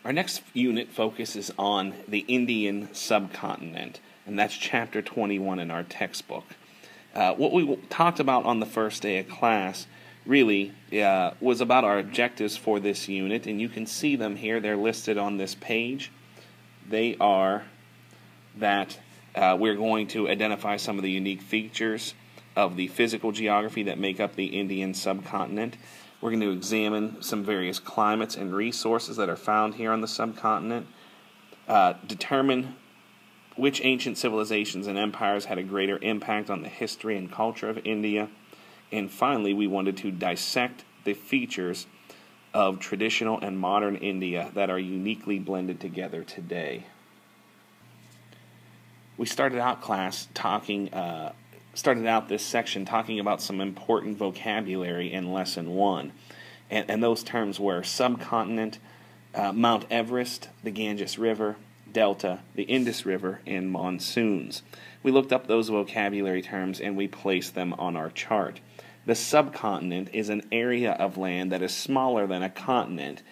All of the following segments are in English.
Our next unit focuses on the Indian subcontinent, and that's chapter 21 in our textbook. What we talked about on the first day of class really was about our objectives for this unit, and you can see them here. They're listed on this page. They are that we're going to identify some of the unique features of the physical geography that make up the Indian subcontinent. We're going to examine some various climates and resources that are found here on the subcontinent, determine which ancient civilizations and empires had a greater impact on the history and culture of India, and finally we wanted to dissect the features of traditional and modern India that are uniquely blended together today. We started out this section talking about some important vocabulary in Lesson 1. And those terms were subcontinent, Mount Everest, the Ganges River, Delta, the Indus River, and monsoons. We looked up those vocabulary terms and we placed them on our chart. The subcontinent is an area of land that is smaller than a continent.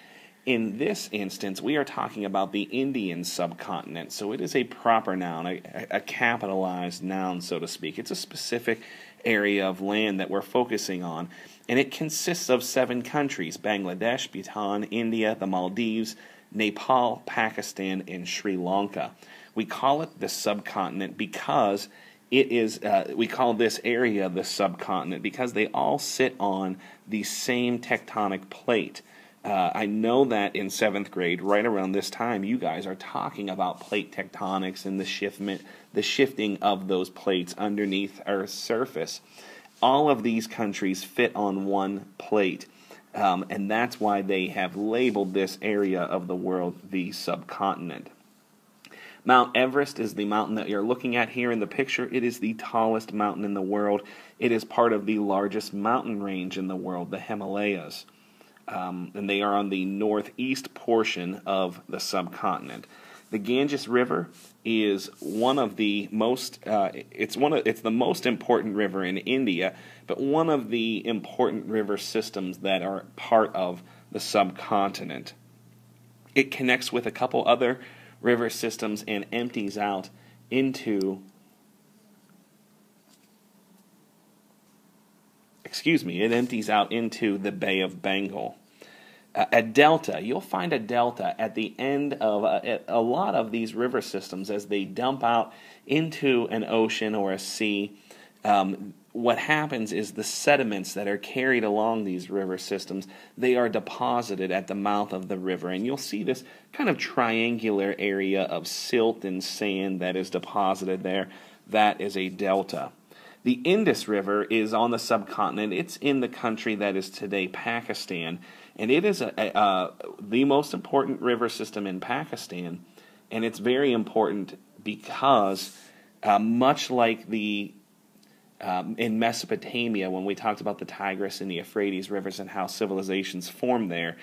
In this instance, we are talking about the Indian subcontinent, so it is a proper noun, a capitalized noun, so to speak. It's a specific area of land that we're focusing on, and it consists of 7 countries: Bangladesh, Bhutan, India, the Maldives, Nepal, Pakistan, and Sri Lanka. We call it the subcontinent because we call this area the subcontinent because they all sit on the same tectonic plate. I know that in 7th grade, right around this time, you guys are talking about plate tectonics and the shifting of those plates underneath Earth's surface. All of these countries fit on one plate, and that's why they have labeled this area of the world the subcontinent. Mount Everest is the mountain that you're looking at here in the picture. It is the tallest mountain in the world. It is part of the largest mountain range in the world, the Himalayas. And they are on the northeast portion of the subcontinent. The Ganges River is one of the most it's the most important river in India, but one of the important river systems that are part of the subcontinent. It connects with a couple other river systems and empties out into the Bay of Bengal. A delta, you'll find a delta at the end of a lot of these river systems as they dump out into an ocean or a sea. What happens is the sediments that are carried along these river systems, they are deposited at the mouth of the river. And you'll see this kind of triangular area of silt and sand that is deposited there. That is a delta. The Indus River is on the subcontinent. It's in the country that is today Pakistan, and it is the most important river system in Pakistan, and it's very important because much like in Mesopotamia, when we talked about the Tigris and the Euphrates rivers and how civilizations formed there,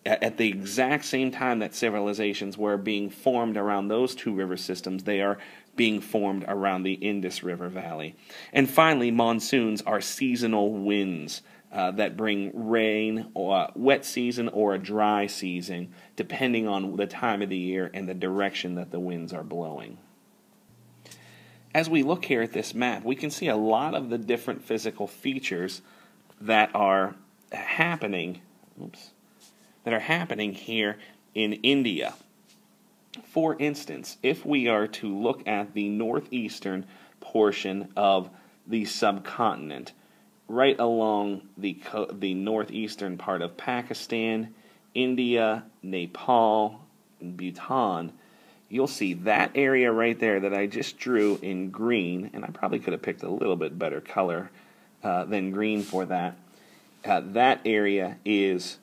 at the exact same time that civilizations were being formed around those two river systems, they are being formed around the Indus River Valley. And finally, monsoons are seasonal winds that bring rain, or a wet season or a dry season, depending on the time of the year and the direction that the winds are blowing. As we look here at this map, we can see a lot of the different physical features that are happening here in India. For instance, if we are to look at the northeastern portion of the subcontinent, right along the northeastern part of Pakistan, India, Nepal, and Bhutan, you'll see that area right there that I just drew in green, and I probably could have picked a little bit better color than green for that. That area is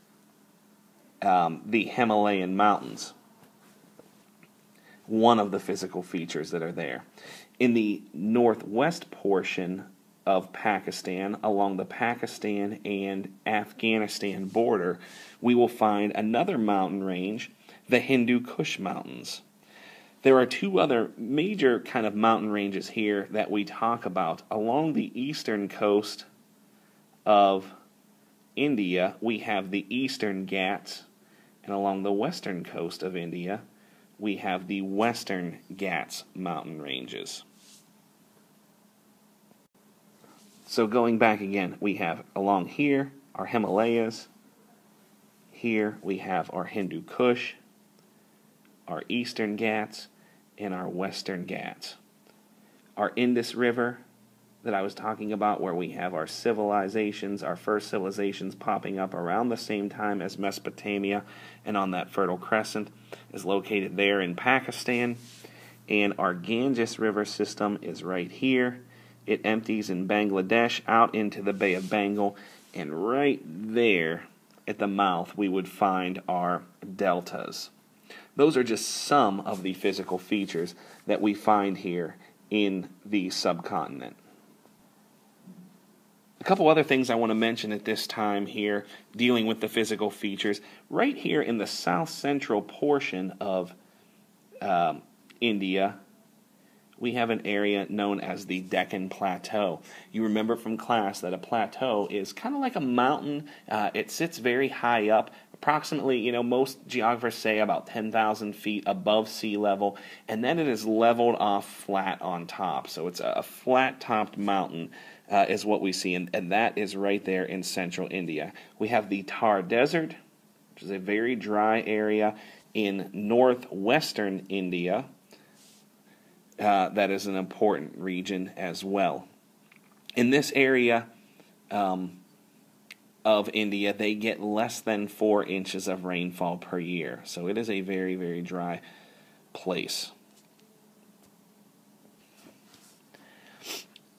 the Himalayan mountains, one of the physical features that are there. In the northwest portion of Pakistan, along the Pakistan and Afghanistan border, we will find another mountain range, the Hindu Kush Mountains. There are 2 other major kind of mountain ranges here that we talk about. Along the eastern coast of India, we have the Eastern Ghats, And along the western coast of India, we have the Western Ghats mountain ranges. So going back again, we have along here our Himalayas. Here we have our Hindu Kush, our Eastern Ghats, and our Western Ghats. Our Indus River that I was talking about, where we have our civilizations, our first civilizations popping up around the same time as Mesopotamia and on that Fertile Crescent, is located there in Pakistan. And our Ganges River system is right here. It empties in Bangladesh out into the Bay of Bengal, and right there at the mouth we would find our deltas. Those are just some of the physical features that we find here in the subcontinent. A couple other things I want to mention at this time here, dealing with the physical features. Right here in the south-central portion of India, we have an area known as the Deccan Plateau. You remember from class that a plateau is kind of like a mountain. It sits very high up, approximately, most geographers say about 10,000 feet above sea level, and then it is leveled off flat on top. So it's a flat-topped mountain is what we see, and that is right there in central India. We have the Thar Desert, which is a very dry area in northwestern India. That is an important region as well. In this area of India, they get less than 4 inches of rainfall per year. So it is a very, very dry place.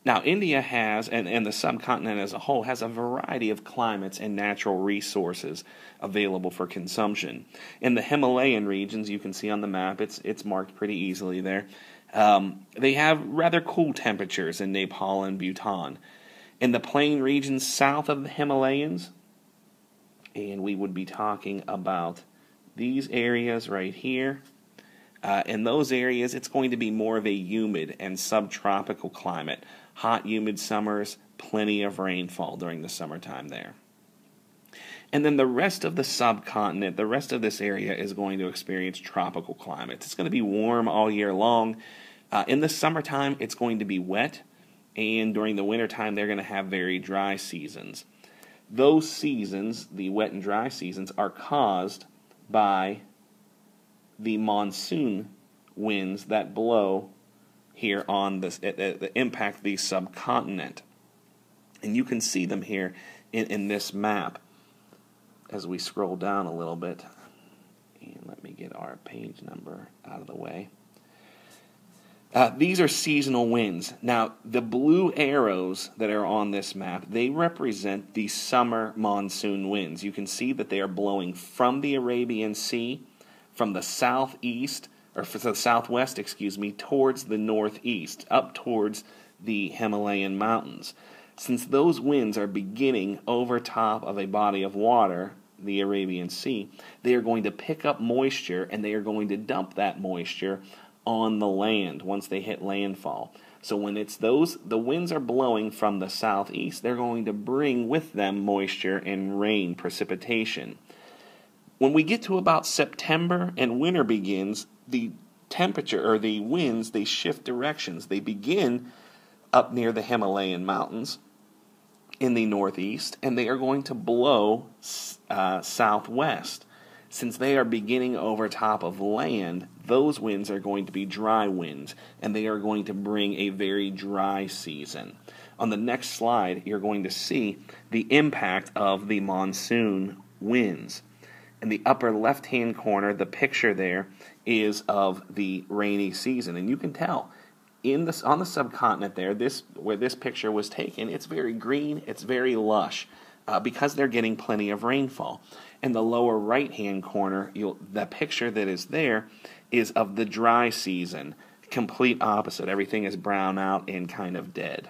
Now, India has, and the subcontinent as a whole, has a variety of climates and natural resources available for consumption. In the Himalayan regions, you can see on the map, it's marked pretty easily there. They have rather cool temperatures in Nepal and Bhutan. In the plain regions south of the Himalayas, and we would be talking about these areas right here, in those areas it's going to be more of a humid and subtropical climate. Hot, humid summers, plenty of rainfall during the summertime there. And then the rest of the subcontinent, the rest of this area is going to experience tropical climates. It's going to be warm all year long. In the summertime, it's going to be wet, and during the wintertime, they're going to have very dry seasons. Those seasons, the wet and dry seasons, are caused by the monsoon winds that blow here on this, that impact the subcontinent. And you can see them here in this map as we scroll down a little bit. And let me get our page number out of the way. These are seasonal winds. Now, the blue arrows that are on this map, they represent the summer monsoon winds. You can see that they are blowing from the Arabian Sea, from the southeast, or from the southwest, towards the northeast, up towards the Himalayan mountains. Since those winds are beginning over top of a body of water, the Arabian Sea, they are going to pick up moisture, and they are going to dump that moisture on the land once they hit landfall. So when the winds are blowing from the southeast, they're going to bring with them moisture and rain, precipitation. When we get to about September and winter begins, the temperature, or the winds, they shift directions. They begin up near the Himalayan mountains in the northeast, and they are going to blow southwest. Since they are beginning over top of land, those winds are going to be dry winds, and they are going to bring a very dry season. On the next slide, you're going to see the impact of the monsoon winds. In the upper left-hand corner, the picture there is of the rainy season, and you can tell on the subcontinent there, where this picture was taken, it's very green, it's very lush, because they're getting plenty of rainfall. In the lower right-hand corner, the picture that is there is of the dry season, complete opposite. Everything is brown out and kind of dead.